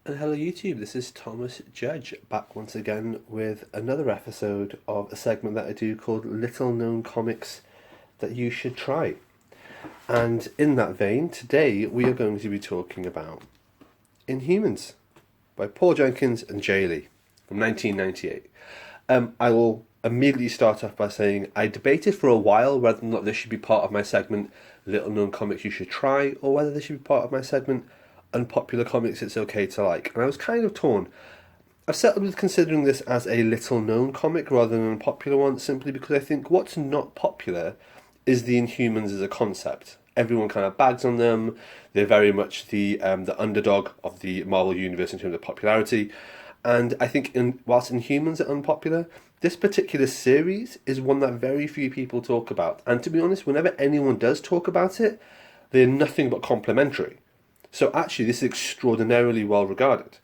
And hello YouTube, this is Thomas Judge back once again with another episode of a segment that I do called Little Known Comics That You Should Try. And in that vein, today we are going to be talking about Inhumans by Paul Jenkins and Lee from 1998. I will immediately start off by saying I debated for a while whether or not this should be part of my segment Little Known Comics You Should Try, or whether this should be part of my segment Unpopular Comics It's Okay to Like. And I was kind of torn. I've settled with considering this as a little known comic rather than an unpopular one, simply because I think what's not popular is the Inhumans as a concept. Everyone kind of bags on them. They're very much the underdog of the Marvel Universe in terms of popularity. And I think whilst Inhumans are unpopular, this particular series is one that very few people talk about. And to be honest, whenever anyone does talk about it, they're nothing but complimentary. So actually, this is extraordinarily well regarded.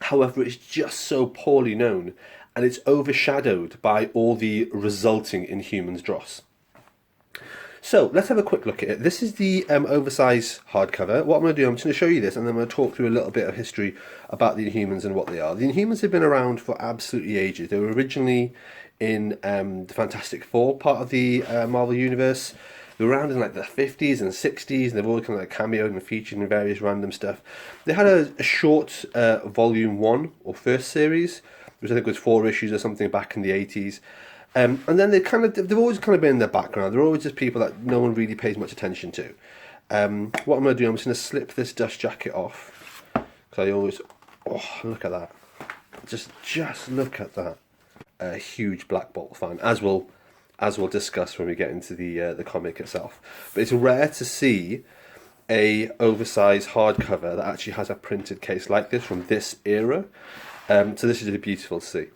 However, it's just so poorly known, and it's overshadowed by all the resulting Inhumans dross. So let's have a quick look at it. This is the oversized hardcover. What I'm going to do, I'm just going to show you this, and then I'm going to talk through a little bit of history about the Inhumans and what they are. The Inhumans have been around for absolutely ages. They were originally in the Fantastic Four part of the Marvel Universe. They were around in like the 50s and 60s, and they've all kind of like cameoed and featured in various random stuff. They had a short volume 1 or first series, which I think was 4 issues or something back in the 80s. And then they've always kind of been in the background. They're always just people that no one really pays much attention to. What I'm going to do, I'm just going to slip this dust jacket off, because I always, look at that. Just look at that. A huge Black Bolt fan, as we'll discuss when we get into the comic itself. But it's rare to see a oversized hardcover that actually has a printed case like this from this era. So this is really beautiful to see.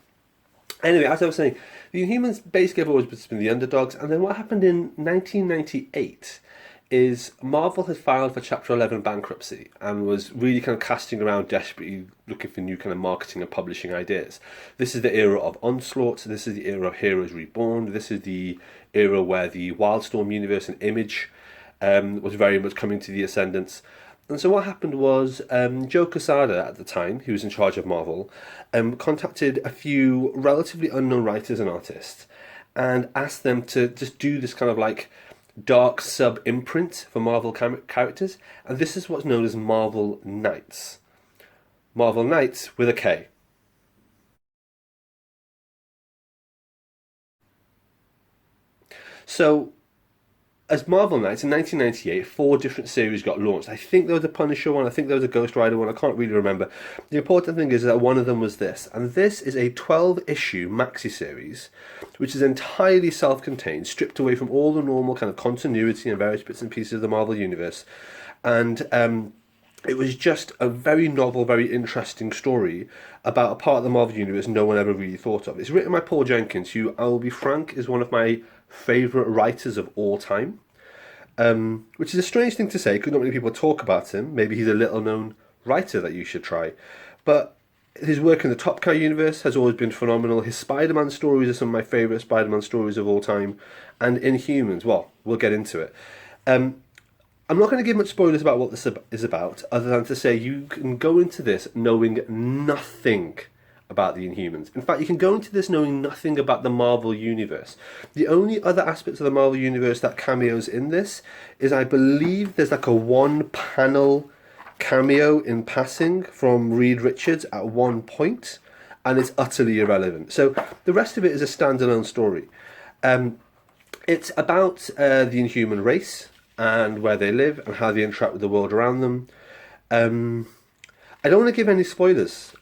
Anyway, as I was saying, the Inhumans basically have always been the underdogs, and then what happened in 1998 is Marvel had filed for Chapter 11 bankruptcy and was really kind of casting around desperately looking for new kind of marketing and publishing ideas. This is the era of Onslaught, this is the era of Heroes Reborn, this is the era where the Wildstorm universe and Image was very much coming to the ascendance. And so what happened was Joe Quesada at the time, who was in charge of Marvel, contacted a few relatively unknown writers and artists and asked them to just do this kind of like dark sub-imprint for Marvel characters, and this is what's known as Marvel Knights. Marvel Knights with a K. So, as Marvel Knights in 1998, 4 different series got launched. I think there was a Punisher one, I think there was a Ghost Rider one, I can't really remember. The important thing is that one of them was this, and this is a 12-issue maxi series, which is entirely self-contained, stripped away from all the normal kind of continuity and various bits and pieces of the Marvel Universe. And it was just a very novel, very interesting story about a part of the Marvel Universe no one ever really thought of. It's written by Paul Jenkins, who, I will be frank, is one of my favourite writers of all time. Which is a strange thing to say, because not many people talk about him. Maybe he's a little-known writer that you should try. But his work in the Top Cow universe has always been phenomenal. His Spider-Man stories are some of my favourite Spider-Man stories of all time. And Inhumans, well, we'll get into it. I'm not going to give much spoilers about what this is about, other than to say you can go into this knowing nothing about the Inhumans. In fact, you can go into this knowing nothing about the Marvel Universe. The only other aspects of the Marvel Universe that cameos in this is, I believe, there's like a 1-panel cameo in passing from Reed Richards at one point, and it's utterly irrelevant. So the rest of it is a standalone story. It's about the Inhuman race and where they live and how they interact with the world around them. I don't want to give any spoilers.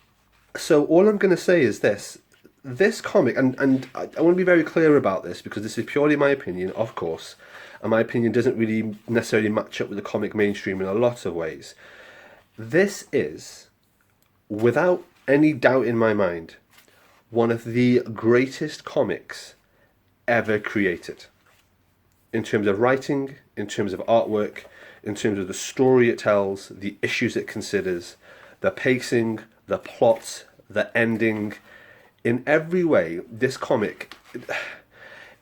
So all I'm going to say is this comic, and I want to be very clear about this, because this is purely my opinion, of course, and my opinion doesn't really necessarily match up with the comic mainstream in a lot of ways. This is, without any doubt in my mind, one of the greatest comics ever created. In terms of writing, in terms of artwork, in terms of the story it tells, the issues it considers, the pacing, the plot, the ending. In every way, this comic,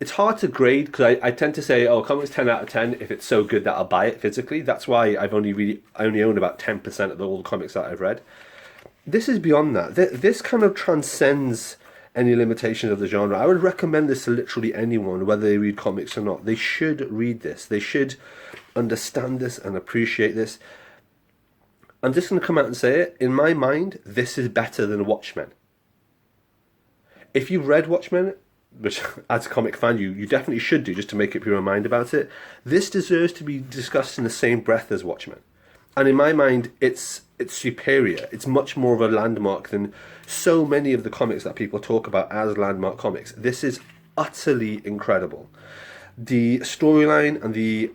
it's hard to grade, because I tend to say, oh, comic's 10 out of 10 if it's so good that I'll buy it physically. That's why I only own about 10% of all the comics that I've read. this is beyond that. This kind of transcends any limitations of the genre. I would recommend this to literally anyone, whether they read comics or not. They should read this. They should understand this and appreciate this. I'm just going to come out and say it. In my mind, this is better than Watchmen. If you've read Watchmen, which as a comic fan you definitely should do, just to make up your own mind about it, this deserves to be discussed in the same breath as Watchmen. And in my mind, it's superior. It's much more of a landmark than so many of the comics that people talk about as landmark comics. This is utterly incredible. The storyline and the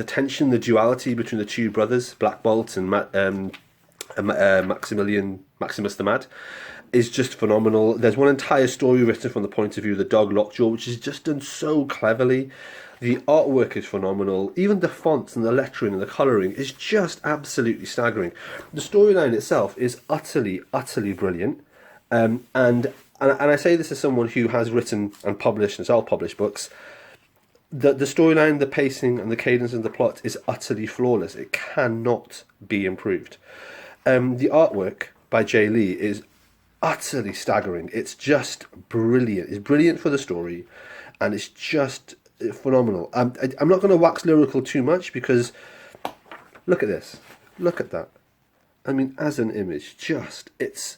tension, the duality between the two brothers, Black Bolt and Maximus the Mad, is just phenomenal. There's one entire story written from the point of view of the dog Lockjaw, which is just done so cleverly. The artwork is phenomenal. Even the fonts and the lettering and the colouring is just absolutely staggering. The storyline itself is utterly, utterly brilliant. And I say this as someone who has written and published and self-published books. The storyline, the pacing, and the cadence of the plot is utterly flawless. It cannot be improved. The artwork by Jay Lee is utterly staggering. It's just brilliant. It's brilliant for the story, and it's just phenomenal. I'm not going to wax lyrical too much because look at this. Look at that. I mean, as an image, just it's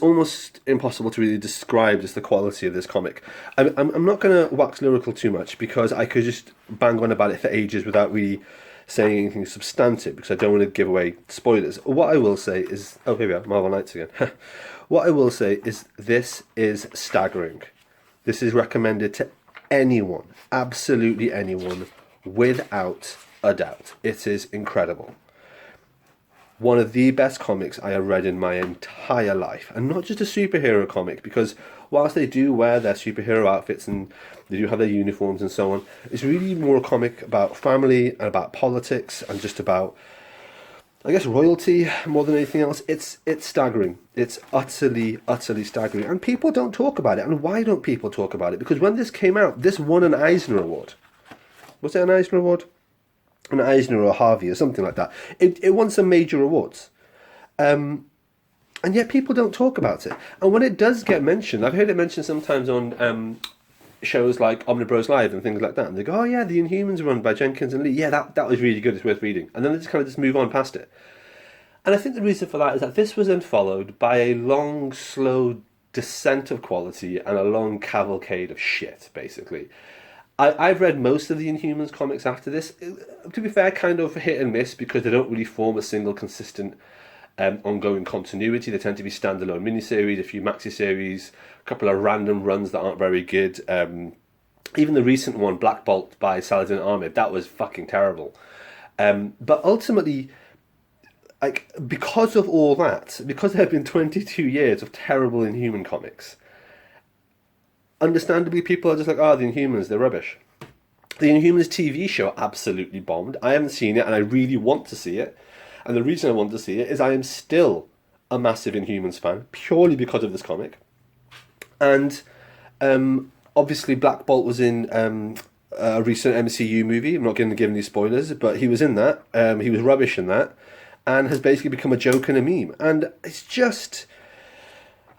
almost impossible to really describe just the quality of this comic. I'm not going to wax lyrical too much because I could just bang on about it for ages without really saying anything substantive because I don't want to give away spoilers. What I will say is... Oh, here we are, Marvel Knights again. What I will say is this is staggering. This is recommended to anyone, absolutely anyone, without a doubt. It is incredible. One of the best comics I have read in my entire life. And not just a superhero comic, because whilst they do wear their superhero outfits and they do have their uniforms and so on, it's really more a comic about family and about politics and just about, I guess, royalty more than anything else. It's staggering. It's utterly, utterly staggering. And people don't talk about it. And why don't people talk about it? Because when this came out, this won an Eisner Award. Was it an Eisner Award? An Eisner or a Harvey or something like that. It won some major awards. And yet people don't talk about it. And when it does get mentioned, I've heard it mentioned sometimes on shows like Omnibros Live and things like that. And they go, oh yeah, the Inhumans run by Jenkins and Lee. Yeah, that was really good. It's worth reading. And then they just kind of just move on past it. And I think the reason for that is that this was then followed by a long, slow descent of quality and a long cavalcade of shit, basically. I've read most of the Inhumans comics after this. To be fair, kind of hit and miss because they don't really form a single consistent ongoing continuity. They tend to be standalone miniseries, a few maxi series, a couple of random runs that aren't very good. Even the recent one, Black Bolt by Saladin Ahmed, that was fucking terrible. But ultimately, like, because of all that, because there have been 22 years of terrible Inhuman comics, understandably, people are just like, oh, the Inhumans, they're rubbish. The Inhumans TV show absolutely bombed. I haven't seen it, and I really want to see it. And the reason I want to see it is I am still a massive Inhumans fan, purely because of this comic. And obviously, Black Bolt was in a recent MCU movie. I'm not going to give any spoilers, but he was in that. He was rubbish in that, and has basically become a joke and a meme. And it's just...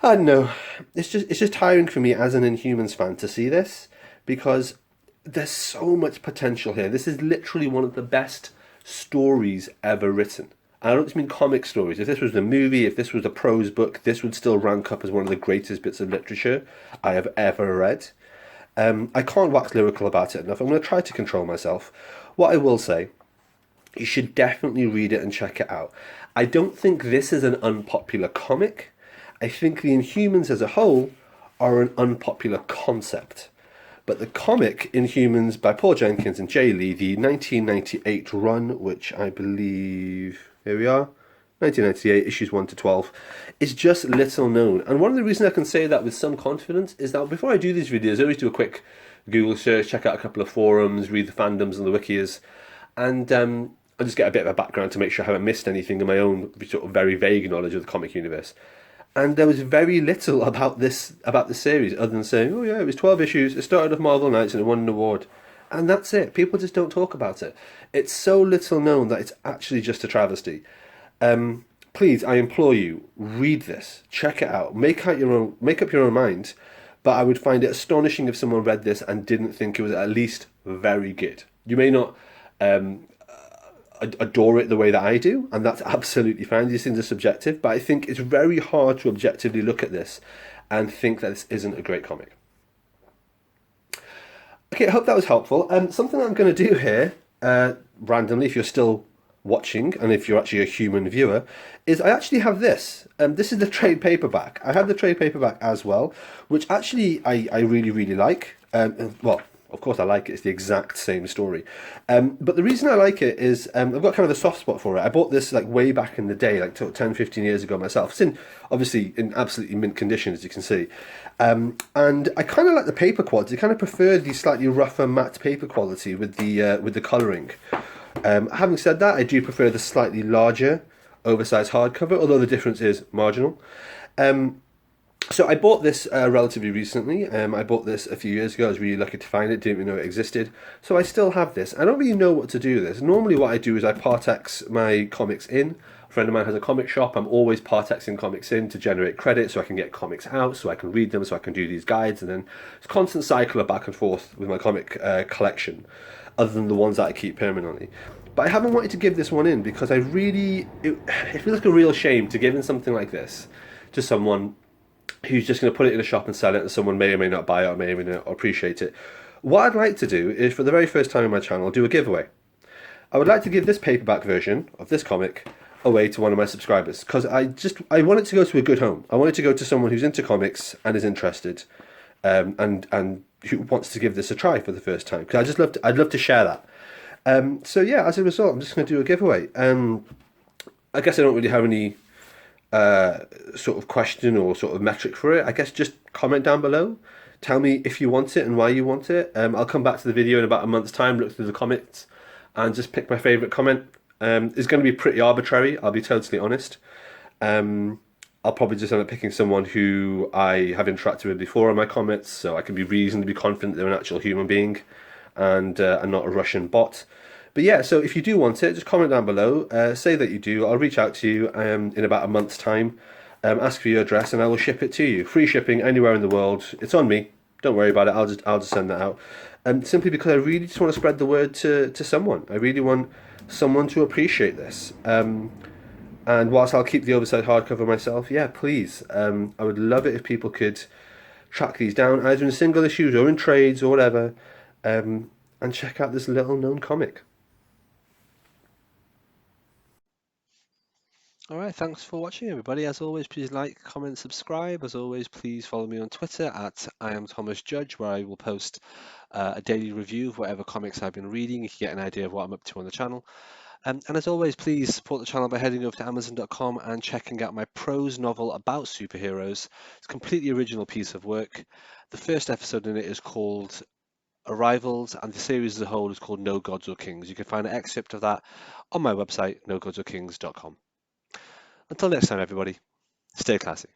I don't know. It's just tiring for me as an Inhumans fan to see this because there's so much potential here. This is literally one of the best stories ever written. I don't just mean comic stories. If this was a movie, if this was a prose book, this would still rank up as one of the greatest bits of literature I have ever read. I can't wax lyrical about it enough. I'm going to try to control myself. What I will say, you should definitely read it and check it out. I don't think this is an unpopular comic. I think the Inhumans as a whole are an unpopular concept. But the comic Inhumans by Paul Jenkins and Jay Lee, the 1998 run, which I believe, here we are, 1998, issues 1 to 12, is just little known. And one of the reasons I can say that with some confidence is that before I do these videos, I always do a quick Google search, check out a couple of forums, read the fandoms and the wikias, and I just get a bit of a background to make sure I haven't missed anything in my own sort of very vague knowledge of the comic universe. And there was very little about this series other than saying, oh yeah, it was 12 issues, it started off Marvel Knights and it won an award. And that's it. People just don't talk about it. It's so little known that it's actually just a travesty. please, I implore you, read this, check it out, make up your own mind. But I would find it astonishing if someone read this and didn't think it was at least very good. You may not um, adore it the way that I do, and that's absolutely fine. These things are subjective, but I think it's very hard to objectively look at this and think that this isn't a great comic. Okay, I hope that was helpful. Something I'm going to do here, randomly, if you're still watching and if you're actually a human viewer, is I actually have this. This is the trade paperback. I have the trade paperback as well, which actually I really, really like. Well, of course I like it. It's the exact same story. But the reason I like it is I've got kind of a soft spot for it. I bought this like way back in the day, like 10, 15 years ago myself. It's obviously in absolutely mint condition, as you can see. And I kind of like the paper quality. I kind of prefer the slightly rougher matte paper quality with the colouring. Having said that, I do prefer the slightly larger, oversized hardcover, although the difference is marginal. So I bought this relatively recently. I bought this a few years ago. I was really lucky to find it. Didn't even know it existed. So I still have this. I don't really know what to do with this. Normally what I do is I Partex my comics in. A friend of mine has a comic shop. I'm always Partexing comics in to generate credit so I can get comics out, so I can read them, so I can do these guides. And then it's a constant cycle of back and forth with my comic collection, other than the ones that I keep permanently. But I haven't wanted to give this one in because it feels like a real shame to give in something like this to someone who's just going to put it in a shop and sell it, and someone may or may not buy it or may or may not appreciate it. What I'd like to do is, for the very first time on my channel, do a giveaway. I would like to give this paperback version of this comic away to one of my subscribers because I want it to go to a good home. I want it to go to someone who's into comics and is interested, and who wants to give this a try for the first time. Because I'd love to share that. So yeah, as a result, I'm just going to do a giveaway. I guess I don't really have any sort of question or sort of metric for it. I guess just comment down below. Tell me if you want it and why you want it. I'll come back to the video in about a month's time, look through the comments, and just pick my favourite comment. It's going to be pretty arbitrary, I'll be totally honest. I'll probably just end up picking someone who I have interacted with before in my comments, so I can be reasonably confident they're an actual human being and not a Russian bot. But yeah, so if you do want it, just comment down below, say that you do. I'll reach out to you in about a month's time, ask for your address, and I will ship it to you. Free shipping anywhere in the world. It's on me. Don't worry about it. I'll just send that out. Simply because I really just want to spread the word to someone. I really want someone to appreciate this. And whilst I'll keep the oversized hardcover myself, yeah, please. I would love it if people could track these down, either in single issues or in trades or whatever, and check out this little known comic. Alright, thanks for watching everybody. As always, please like, comment, subscribe. As always, please follow me on Twitter at @IamThomasJudge, where I will post a daily review of whatever comics I've been reading. You can get an idea of what I'm up to on the channel. And as always, please support the channel by heading over to Amazon.com and checking out my prose novel about superheroes. It's a completely original piece of work. The first episode in it is called Arrivals, and the series as a whole is called No Gods or Kings. You can find an excerpt of that on my website, nogodsorkings.com. Until next time, everybody, stay classy.